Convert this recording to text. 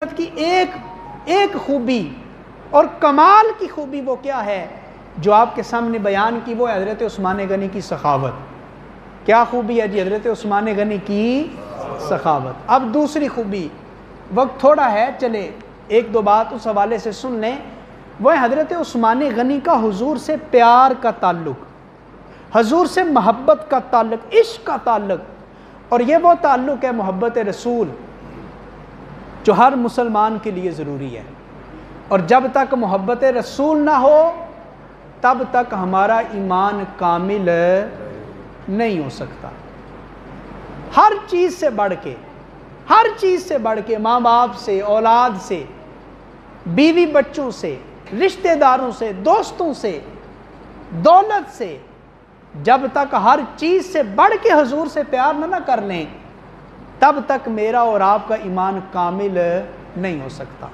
की एक एक खूबी और कमाल की खूबी वो क्या है जो आपके सामने बयान की, वो हज़रत उस्मान गनी की सखावत। क्या खूबी है जी? हज़रत उस्मान गनी की सखावत। अब दूसरी खूबी, वक्त थोड़ा है, चले एक दो बात उस हवाले से सुन लें। वह हज़रत उस्मान गनी का हुजूर से प्यार का ताल्लुक़, हुजूर से मोहब्बत का ताल्लुक़, इश्क का ताल्लुक़। और ये वो ताल्लुक़ है मोहब्बत रसूल जो हर मुसलमान के लिए ज़रूरी है। और जब तक मोहब्बत रसूल ना हो तब तक हमारा ईमान कामिल नहीं हो सकता। हर चीज़ से बढ़ के, हर चीज़ से बढ़ के, माँ बाप से, औलाद से, बीवी बच्चों से, रिश्तेदारों से, दोस्तों से, दौलत से, जब तक हर चीज़ से बढ़ के हुजूर से प्यार ना कर लें तब तक मेरा और आपका ईमान कामिल नहीं हो सकता।